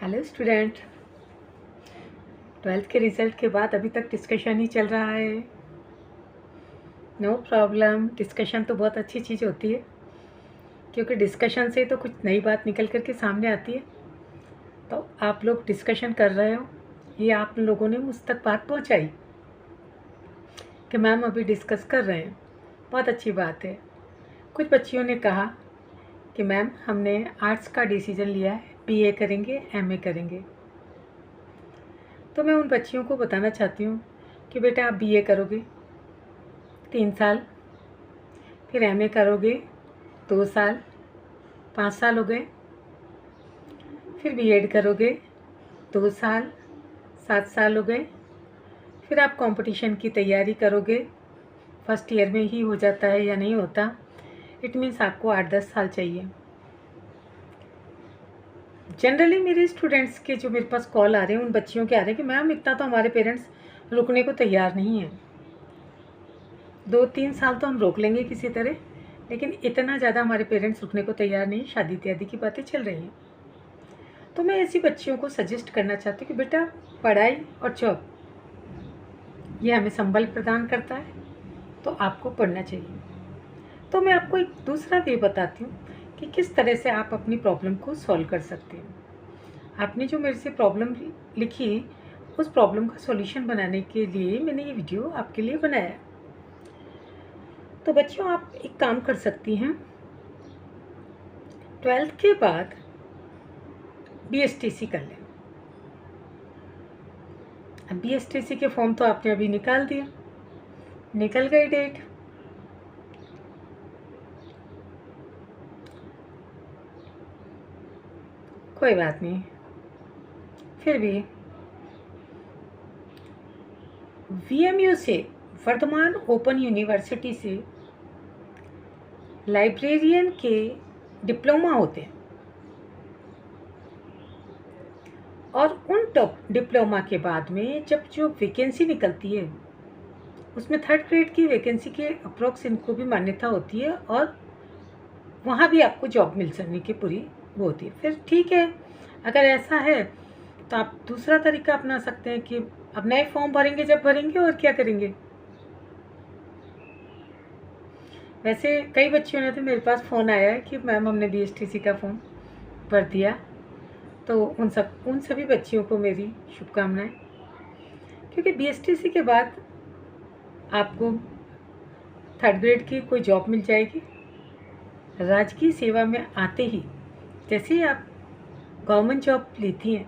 Hello student. 12th के result के बाद अभी तक डिस्कशन ही चल रहा है। नो प्रॉब्लम, डिस्कशन तो बहुत अच्छी चीज़ होती है क्योंकि डिस्कशन से तो कुछ नई बात निकल कर के सामने आती है। तो आप लोग डिस्कशन कर रहे हो, ये आप लोगों ने मुझ तक बात पहुंचाई कि मैम अभी डिस्कस कर रहे हैं, बहुत अच्छी बात है। कुछ बच्चियों ने कहा कि मैम हमने आर्ट्स का डिसीज़न लिया है, बीए करेंगे, एमए करेंगे। तो मैं उन बच्चियों को बताना चाहती हूँ कि बेटा आप बीए करोगे 3 साल, फिर एमए करोगे 2 साल, 5 साल हो गए, फिर बीएड करोगे 2 साल, 7 साल हो गए, फिर आप कंपटीशन की तैयारी करोगे। फर्स्ट ईयर में ही हो जाता है या नहीं होता, इट मीन्स आपको 8-10 साल चाहिए। जनरली मेरे स्टूडेंट्स के जो मेरे पास कॉल आ रहे हैं, उन बच्चियों के आ रहे हैं कि मैम इतना तो हमारे पेरेंट्स रुकने को तैयार नहीं हैं। 2-3 साल तो हम रोक लेंगे किसी तरह, लेकिन इतना ज़्यादा हमारे पेरेंट्स रुकने को तैयार नहीं। शादी इत्यादि की बातें चल रही हैं। तो मैं ऐसी बच्चियों को सजेस्ट करना चाहती हूँ कि बेटा पढ़ाई और जॉब ये हमें संबल प्रदान करता है, तो आपको पढ़ना चाहिए। तो मैं आपको एक दूसरा वे बताती हूँ कि किस तरह से आप अपनी प्रॉब्लम को सॉल्व कर सकते हैं। आपने जो मेरे से प्रॉब्लम लिखी, उस प्रॉब्लम का सॉल्यूशन बनाने के लिए मैंने ये वीडियो आपके लिए बनाया है। तो बच्चों आप एक काम कर सकती हैं, 12th के बाद बीएसटीसी कर लें। अब बीएसटीसी के फॉर्म तो आपने अभी निकाल दिया, निकल गई डेट। कोई बात नहीं, फिर भी वीएमयू से, वर्धमान ओपन यूनिवर्सिटी से लाइब्रेरियन के डिप्लोमा होते हैं, और उन टॉप डिप्लोमा के बाद में जब जो वैकेंसी निकलती है, उसमें 3rd ग्रेड की वैकेंसी के अप्रोक्स इनको भी मान्यता होती है, और वहाँ भी आपको जॉब मिल सकने की पूरी वो होती है। फिर ठीक है, अगर ऐसा है तो आप दूसरा तरीका अपना सकते हैं कि अब नए फॉर्म भरेंगे, जब भरेंगे और क्या करेंगे। वैसे कई बच्चियों ने तो मेरे पास फ़ोन आया है कि मैम हमने बीएसटीसी का फॉर्म भर दिया, तो उन सभी बच्चियों को मेरी शुभकामनाएं, क्योंकि बीएसटीसी के बाद आपको 3rd ग्रेड की कोई जॉब मिल जाएगी। राजकीय सेवा में आते ही जैसे ही आप गवर्नमेंट जॉब लेती हैं,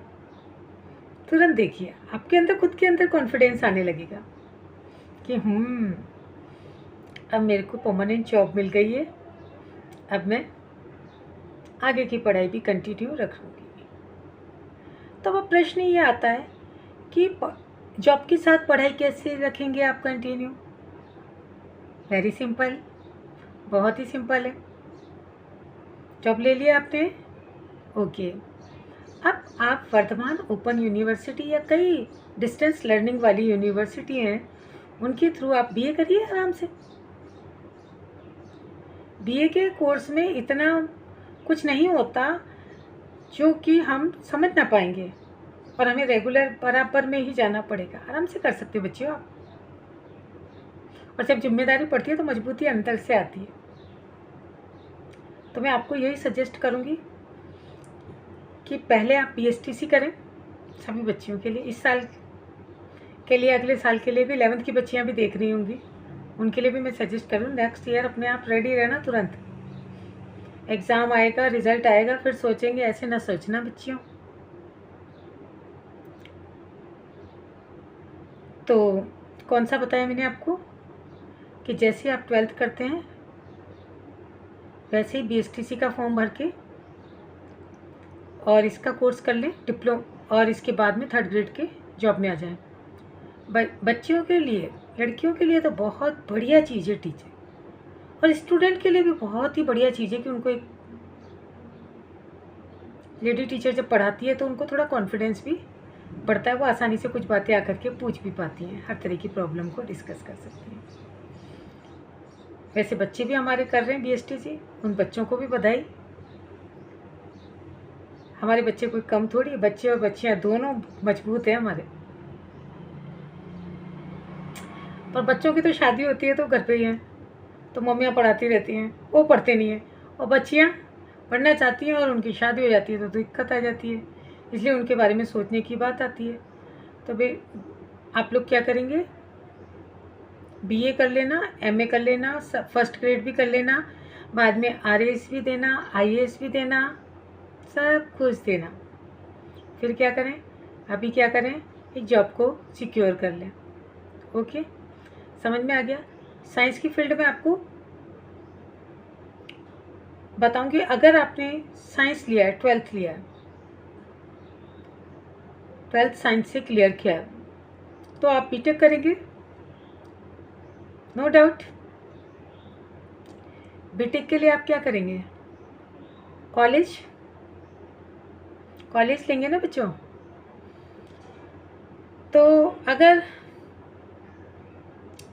तुरंत देखिए आपके अंदर खुद के अंदर कॉन्फिडेंस आने लगेगा कि अब मेरे को परमानेंट जॉब मिल गई है, अब मैं आगे की पढ़ाई भी कंटिन्यू रखूँगी। तो अब प्रश्न ये आता है कि जॉब के साथ पढ़ाई कैसे रखेंगे आप कंटिन्यू। वेरी सिंपल, बहुत ही सिंपल है। जॉब ले लिया आपने, ओके। अब आप वर्धमान ओपन यूनिवर्सिटी या कई डिस्टेंस लर्निंग वाली यूनिवर्सिटी हैं, उनके थ्रू आप बीए करिए आराम से। बीए के कोर्स में इतना कुछ नहीं होता जो कि हम समझ ना पाएंगे, और हमें रेगुलर बराबर में ही जाना पड़ेगा। आराम से कर सकते हो बच्चियों आप, और जब जिम्मेदारी पड़ती है तो मजबूती अंदर से आती है। तो मैं आपको यही सजेस्ट करूँगी कि पहले आप बीएसटीसी करें सभी बच्चियों के लिए, इस साल के लिए, अगले साल के लिए भी। 11th की बच्चियाँ भी देख रही होंगी, उनके लिए भी मैं सजेस्ट करूँ नेक्स्ट ईयर अपने आप रेडी रहना। तुरंत एग्ज़ाम आएगा, रिज़ल्ट आएगा, फिर सोचेंगे, ऐसे ना सोचना बच्चियों। तो कौन सा बताया मैंने आपको कि जैसे आप 12th करते हैं वैसे ही बीएसटीसी का फॉर्म भर के और इसका कोर्स कर लें डिप्लोमा, और इसके बाद में 3rd ग्रेड के जॉब में आ जाएं। बच्चियों के लिए, लड़कियों के लिए तो बहुत बढ़िया चीज़ है टीचर, और स्टूडेंट के लिए भी बहुत ही बढ़िया चीज़ है कि उनको एक लेडी टीचर जब पढ़ाती है तो उनको थोड़ा कॉन्फिडेंस भी बढ़ता है। वो आसानी से कुछ बातें आकर के पूछ भी पाती हैं, हर तरह की प्रॉब्लम को डिस्कस कर सकती हैं। वैसे बच्चे भी हमारे कर रहे हैं बीएसटीसी, उन बच्चों को भी बधाई। हमारे बच्चे कोई कम थोड़ी है, बच्चे और बच्चियाँ दोनों मजबूत हैं हमारे। पर बच्चों की तो शादी होती है तो घर पे ही हैं, तो मम्मियाँ पढ़ाती रहती हैं, वो पढ़ते नहीं हैं। और बच्चियाँ पढ़ना चाहती हैं और उनकी शादी हो जाती है तो दिक्कत आ जाती है, इसलिए उनके बारे में सोचने की बात आती है। तो भाई आप लोग क्या करेंगे, बीए कर लेना, एमए कर लेना, फर्स्ट ग्रेड भी कर लेना, बाद में आरएएस भी देना, आईएएस भी देना, सब कुछ देना। फिर क्या करें, अभी क्या करें, एक जॉब को सिक्योर कर लें। ओके, समझ में आ गया। साइंस की फील्ड में आपको बताऊंगी, अगर आपने साइंस लिया है, 12th लिया है, 12th साइंस से क्लियर किया है, तो आप बीटेक करेंगे, नो डाउट। बीटेक के लिए आप क्या करेंगे, कॉलेज लेंगे ना बच्चों। तो अगर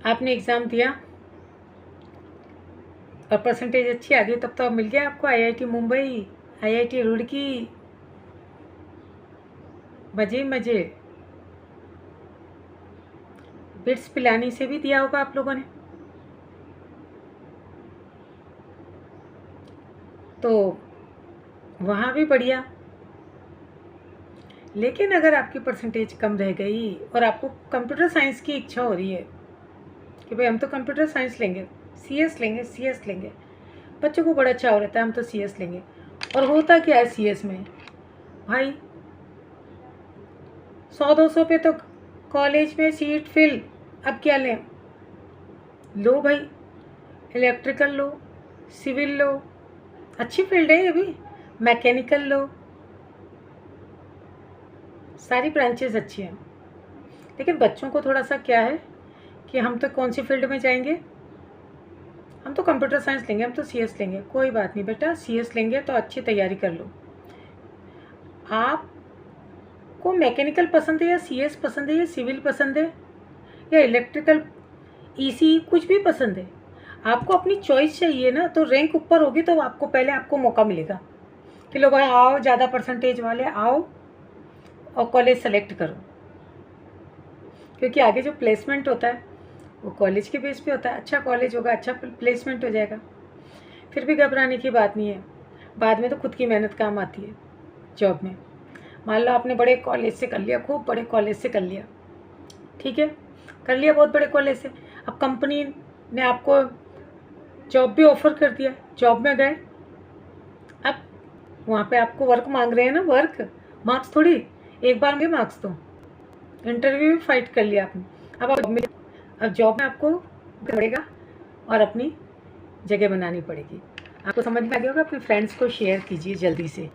आपने एग्ज़ाम दिया और परसेंटेज अच्छी आ गई, तब तो अब मिल गया आपको आईआईटी मुंबई, आईआईटी रुड़की, मजे ही मजे। बिट्स पिलानी से भी दिया होगा आप लोगों ने, तो वहाँ भी बढ़िया। लेकिन अगर आपकी परसेंटेज कम रह गई और आपको कंप्यूटर साइंस की इच्छा हो रही है कि भाई हम तो कंप्यूटर साइंस लेंगे, सीएस लेंगे, बच्चों को बड़ा अच्छा हो रहता है हम तो सीएस लेंगे। और होता क्या है सीएस में भाई, 100-200 पे तो कॉलेज में सीट फिल। अब क्या लें, लो भाई, इलेक्ट्रिकल लो, सिविल लो, अच्छी फील्ड है ये भी, मैकेनिकल लो, सारी ब्रांचेस अच्छी हैं। लेकिन बच्चों को थोड़ा सा क्या है कि हम तो कौन सी फील्ड में जाएंगे, हम तो कंप्यूटर साइंस लेंगे, हम तो सीएस लेंगे। कोई बात नहीं बेटा, सीएस लेंगे तो अच्छी तैयारी कर लो। आपको मैकेनिकल पसंद है या सीएस पसंद है या सिविल पसंद है या इलेक्ट्रिकल ईसी, कुछ भी पसंद है, आपको अपनी चॉइस चाहिए ना। तो रैंक ऊपर होगी तो आपको पहले आपको मौका मिलेगा कि लो भाई आओ, ज़्यादा परसेंटेज वाले आओ और कॉलेज सेलेक्ट करो। क्योंकि आगे जो प्लेसमेंट होता है वो कॉलेज के बेस पे होता है, अच्छा कॉलेज होगा, अच्छा प्लेसमेंट हो जाएगा। फिर भी घबराने की बात नहीं है, बाद में तो खुद की मेहनत काम आती है जॉब में। मान लो आपने बड़े कॉलेज से कर लिया, खूब बड़े कॉलेज से कर लिया, ठीक है, कर लिया बहुत बड़े कॉलेज से, अब कंपनी ने आपको जॉब भी ऑफर कर दिया, जॉब में गए, अब वहाँ पे आपको वर्क मांग रहे हैं ना, वर्क, मार्क्स थोड़ी, एक बार में मार्क्स तो इंटरव्यू में फाइट कर लिया आपने, अब जॉब में आपको पड़ेगा और अपनी जगह बनानी पड़ेगी। आपको समझ में आ गया होगा, अपने फ्रेंड्स को शेयर कीजिए जल्दी से।